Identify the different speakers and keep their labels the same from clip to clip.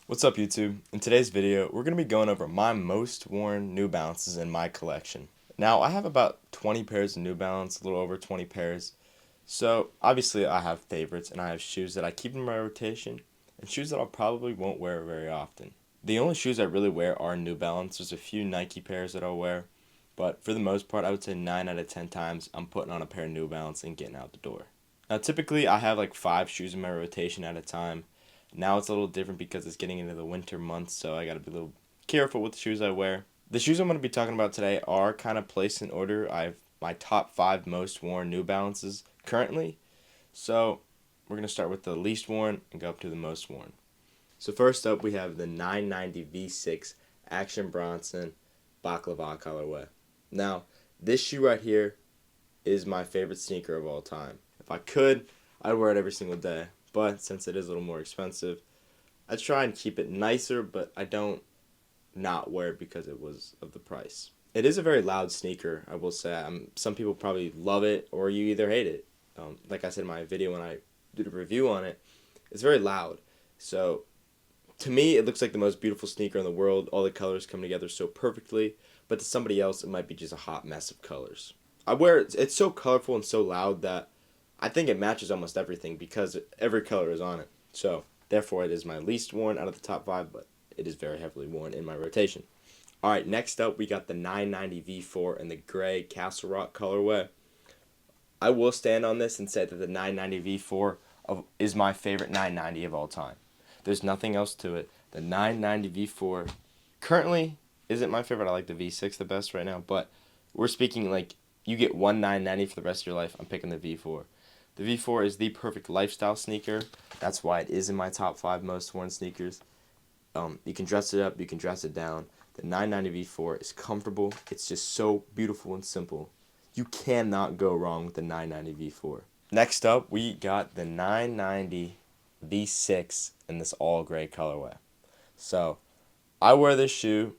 Speaker 1: What's up YouTube? In today's video, we're going to be going over my most worn New Balances in my collection. Now, I have about 20 pairs of New Balance, a little over 20 pairs. So, obviously I have favorites and I have shoes that I keep in my rotation and shoes that I probably won't wear very often. The only shoes I really wear are New Balance. There's a few Nike pairs that I'll wear, but for the most part, I would say 9 out of 10 times I'm putting on a pair of New Balance and getting out the door. Now, typically I have like 5 shoes in my rotation at a time. Now it's a little different because it's getting into the winter months, so I gotta be a little careful with the shoes I wear. The shoes I'm gonna be talking about today are kind of placed in order. I have my top 5 most worn New Balances currently. So we're gonna start with the least worn and go up to the most worn. So first up we have the 990 V6 Action Bronson Baklava colorway. Now this shoe right here is my favorite sneaker of all time. If I could, I'd wear it every single day. But since it is a little more expensive, I try and keep it nicer, but I don't not wear it because it was of the price. It is a very loud sneaker, I will say. Some people probably love it or you either hate it. Like I said in my video when I did a review on it, it's very loud. So to me, it looks like the most beautiful sneaker in the world. All the colors come together so perfectly, but to somebody else, it might be just a hot mess of colors. I wear it, it's so colorful and so loud that I think it matches almost everything because every color is on it. So, therefore, it is my least worn out of the top 5, but it is very heavily worn in my rotation. Alright, next up, we got the 990 V4 in the gray Castle Rock colorway. I will stand on this and say that the 990 V4 is my favorite 990 of all time. There's nothing else to it. The 990 V4 currently isn't my favorite. I like the V6 the best right now, but we're speaking like you get one 990 for the rest of your life. I'm picking the V4. The V4 is the perfect lifestyle sneaker. That's why it is in my top 5 most worn sneakers. You can dress it up, you can dress it down. The 990 V4 is comfortable. It's just so beautiful and simple. You cannot go wrong with the 990 V4. Next up, we got the 990 V6 in this all gray colorway. So, I wear this shoe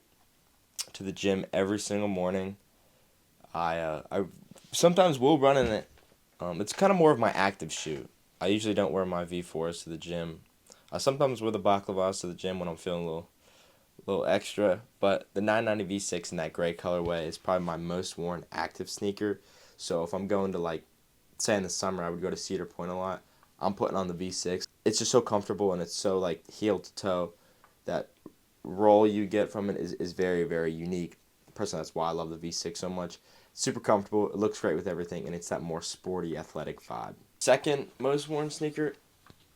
Speaker 1: to the gym every single morning. I sometimes will run in it. It's kind of more of my active shoe. I usually don't wear my V4s to the gym. I sometimes wear the baklavas to the gym when I'm feeling a little extra. But the 990 V6 in that gray colorway is probably my most worn active sneaker. So if I'm going to like, say in the summer, I would go to Cedar Point a lot. I'm putting on the V6. It's just so comfortable and it's so like heel to toe. That roll you get from it is very, very unique. Personally, that's why I love the V6 so much. Super comfortable, it looks great with everything, and it's that more sporty, athletic vibe. Second most worn sneaker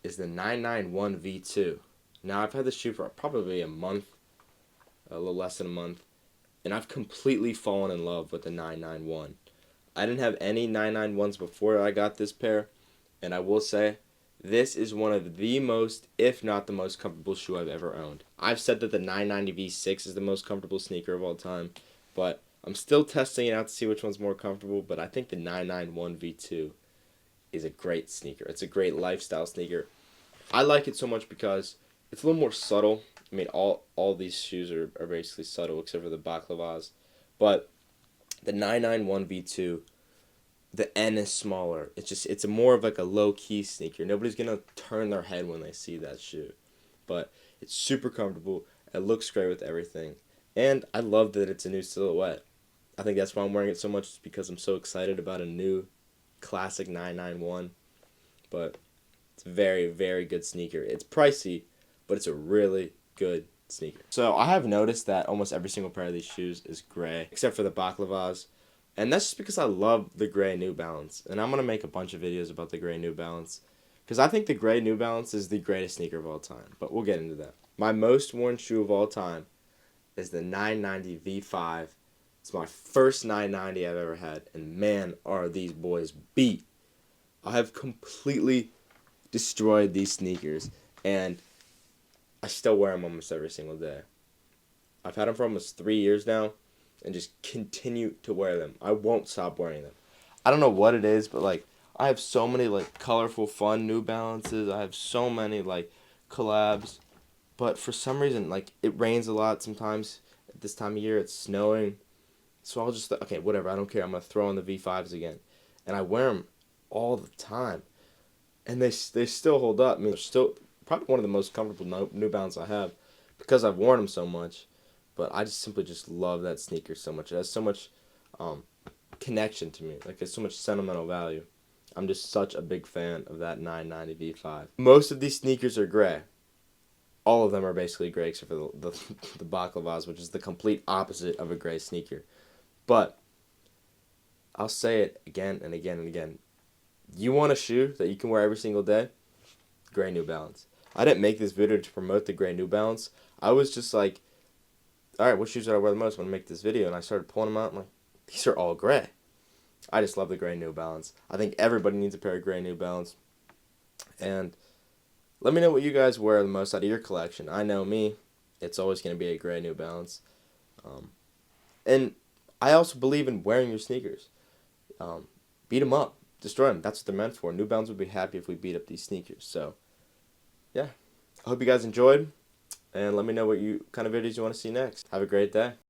Speaker 1: is the 991 V2. Now, I've had this shoe for probably a month, a little less than a month, and I've completely fallen in love with the 991. I didn't have any 991s before I got this pair, and I will say, this is one of the most, if not the most comfortable shoe I've ever owned. I've said that the 990 V6 is the most comfortable sneaker of all time, but I'm still testing it out to see which one's more comfortable, but I think the 991 V2 is a great sneaker. It's a great lifestyle sneaker. I like it so much because it's a little more subtle. I mean, all these shoes are basically subtle except for the baklavas. But the 991 V2, the N is smaller. It's a more of like a low-key sneaker. Nobody's going to turn their head when they see that shoe. But it's super comfortable. It looks great with everything. And I love that it's a new silhouette. I think that's why I'm wearing it so much, is because I'm so excited about a new classic 991. But it's a very, very good sneaker. It's pricey, but it's a really good sneaker. So I have noticed that almost every single pair of these shoes is gray, except for the baklavas. And that's just because I love the gray New Balance. And I'm going to make a bunch of videos about the gray New Balance, because I think the gray New Balance is the greatest sneaker of all time. But we'll get into that. My most worn shoe of all time is the 990 V5. It's my first 990 I've ever had, and man, are these boys beat. I have completely destroyed these sneakers, and I still wear them almost every single day. I've had them for almost 3 years now, and just continue to wear them. I won't stop wearing them. I don't know what it is, but like, I have so many like colorful, fun New Balances. I have so many like collabs, but for some reason, like, it rains a lot sometimes. At this time of year, it's snowing. So I'll just, okay, whatever, I don't care. I'm going to throw on the V5s again. And I wear them all the time. And they still hold up. I mean, they're still probably one of the most comfortable New Balance I have. because I've worn them so much, but I just simply just love that sneaker so much. It has so much connection to me. Like, it's so much sentimental value. I'm just such a big fan of that 990 V5. Most of these sneakers are gray. All of them are basically gray except for the Baklavas, which is the complete opposite of a gray sneaker. But I'll say it again and again and again. You want a shoe that you can wear every single day? Gray New Balance. I didn't make this video to promote the gray New Balance. I was just like, alright, what shoes do I wear the most when I make this video? And I started pulling them out. I'm like, these are all gray. I just love the gray New Balance. I think everybody needs a pair of gray New Balance. And let me know what you guys wear the most out of your collection. I know me, it's always going to be a gray New Balance. And I also believe in wearing your sneakers. Beat them up. Destroy them. That's what they're meant for. New Balance would be happy if we beat up these sneakers. So, yeah. I hope you guys enjoyed. And let me know what kind of videos you want to see next. Have a great day.